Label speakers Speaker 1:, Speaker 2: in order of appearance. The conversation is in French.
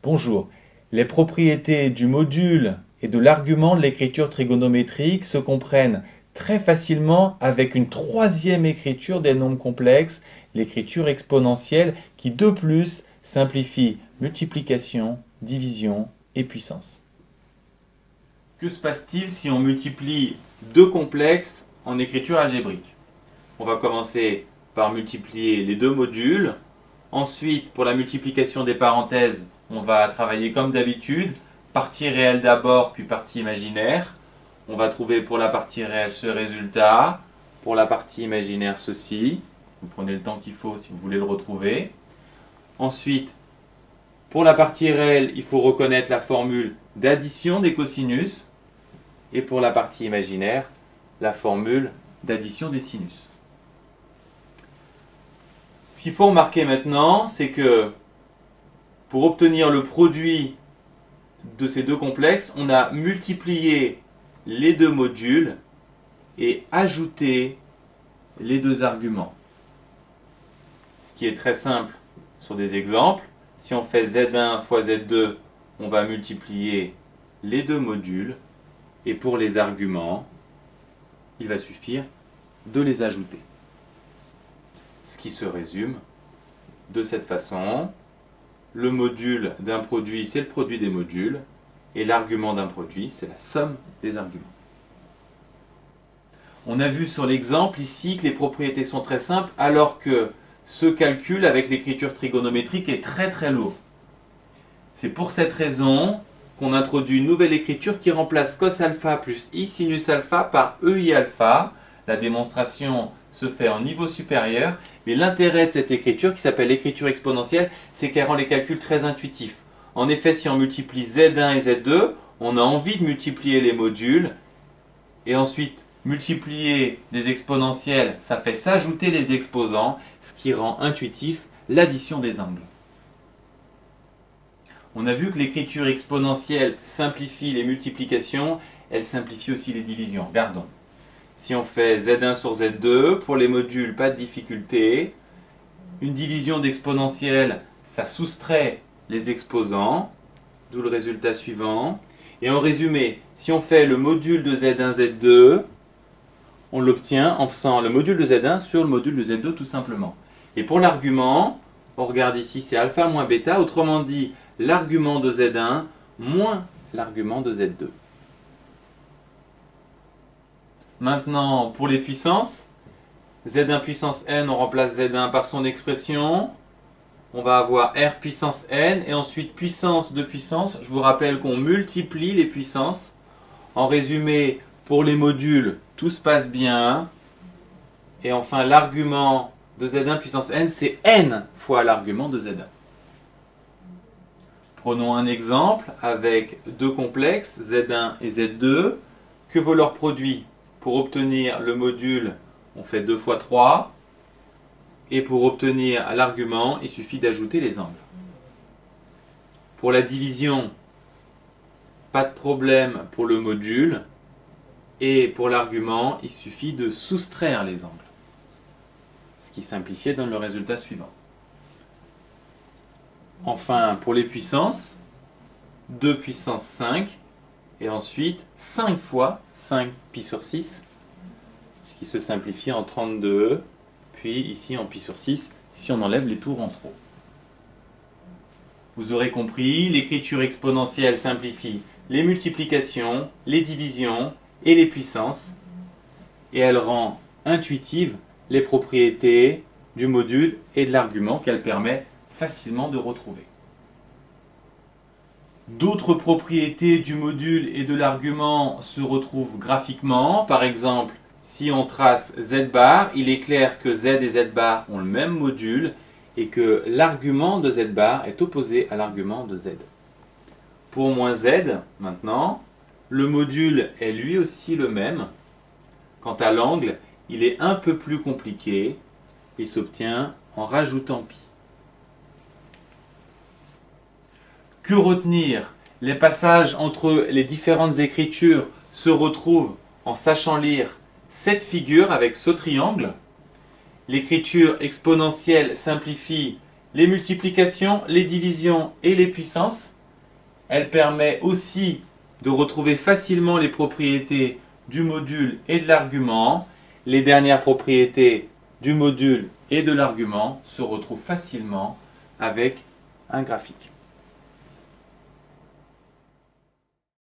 Speaker 1: Bonjour. Les propriétés du module et de l'argument de l'écriture trigonométrique se comprennent très facilement avec une troisième écriture des nombres complexes, l'écriture exponentielle, qui de plus simplifie multiplication, division et puissance. Que se passe-t-il si on multiplie deux complexes en écriture algébrique? On va commencer par multiplier les deux modules. Ensuite, pour la multiplication des parenthèses, on va travailler comme d'habitude, partie réelle d'abord, puis partie imaginaire. On va trouver pour la partie réelle ce résultat, pour la partie imaginaire ceci. Vous prenez le temps qu'il faut si vous voulez le retrouver. Ensuite, pour la partie réelle, il faut reconnaître la formule d'addition des cosinus. Et pour la partie imaginaire, la formule d'addition des sinus. Ce qu'il faut remarquer maintenant, c'est que pour obtenir le produit de ces deux complexes, on a multiplié les deux modules et ajouté les deux arguments. Ce qui est très simple sur des exemples. Si on fait Z1 fois Z2, on va multiplier les deux modules et pour les arguments, il va suffire de les ajouter. Ce qui se résume de cette façon. Le module d'un produit, c'est le produit des modules, et l'argument d'un produit, c'est la somme des arguments. On a vu sur l'exemple ici que les propriétés sont très simples, alors que ce calcul avec l'écriture trigonométrique est très très lourd. C'est pour cette raison qu'on introduit une nouvelle écriture qui remplace cos alpha plus i sinus alpha par ei alpha. La démonstration se fait en niveau supérieur, mais l'intérêt de cette écriture, qui s'appelle l'écriture exponentielle, c'est qu'elle rend les calculs très intuitifs. En effet, si on multiplie Z1 et Z2, on a envie de multiplier les modules, et ensuite multiplier des exponentielles, ça fait s'ajouter les exposants, ce qui rend intuitif l'addition des angles. On a vu que l'écriture exponentielle simplifie les multiplications, elle simplifie aussi les divisions. Regardons. Si on fait Z1 sur Z2, pour les modules, pas de difficulté. Une division d'exponentielle, ça soustrait les exposants, d'où le résultat suivant. Et en résumé, si on fait le module de Z1, Z2, on l'obtient en faisant le module de Z1 sur le module de Z2 tout simplement. Et pour l'argument, on regarde ici, c'est alpha moins bêta, autrement dit, l'argument de Z1 moins l'argument de Z2. Maintenant, pour les puissances, Z1 puissance n, on remplace Z1 par son expression. On va avoir R puissance n, et ensuite puissance de puissance. Je vous rappelle qu'on multiplie les puissances. En résumé, pour les modules, tout se passe bien. Et enfin, l'argument de Z1 puissance n, c'est n fois l'argument de Z1. Prenons un exemple avec deux complexes, Z1 et Z2. Que vaut leur produit? Pour obtenir le module, on fait 2 fois 3. Et pour obtenir l'argument, il suffit d'ajouter les angles. Pour la division, pas de problème pour le module. Et pour l'argument, il suffit de soustraire les angles. Ce qui simplifié donne le résultat suivant. Enfin, pour les puissances, 2 puissance 5. Et ensuite 5 fois 5 pi sur 6, ce qui se simplifie en 32, puis ici en pi sur 6, si on enlève les tours en trop. Vous aurez compris, l'écriture exponentielle simplifie les multiplications, les divisions et les puissances, et elle rend intuitive les propriétés du module et de l'argument qu'elle permet facilement de retrouver. D'autres propriétés du module et de l'argument se retrouvent graphiquement. Par exemple, si on trace z bar, il est clair que z et z bar ont le même module et que l'argument de z bar est opposé à l'argument de z. Pour moins z, maintenant, le module est lui aussi le même. Quant à l'angle, il est un peu plus compliqué. Il s'obtient en rajoutant pi. Que retenir? Les passages entre les différentes écritures se retrouvent en sachant lire cette figure avec ce triangle. L'écriture exponentielle simplifie les multiplications, les divisions et les puissances. Elle permet aussi de retrouver facilement les propriétés du module et de l'argument. Les dernières propriétés du module et de l'argument se retrouvent facilement avec un graphique.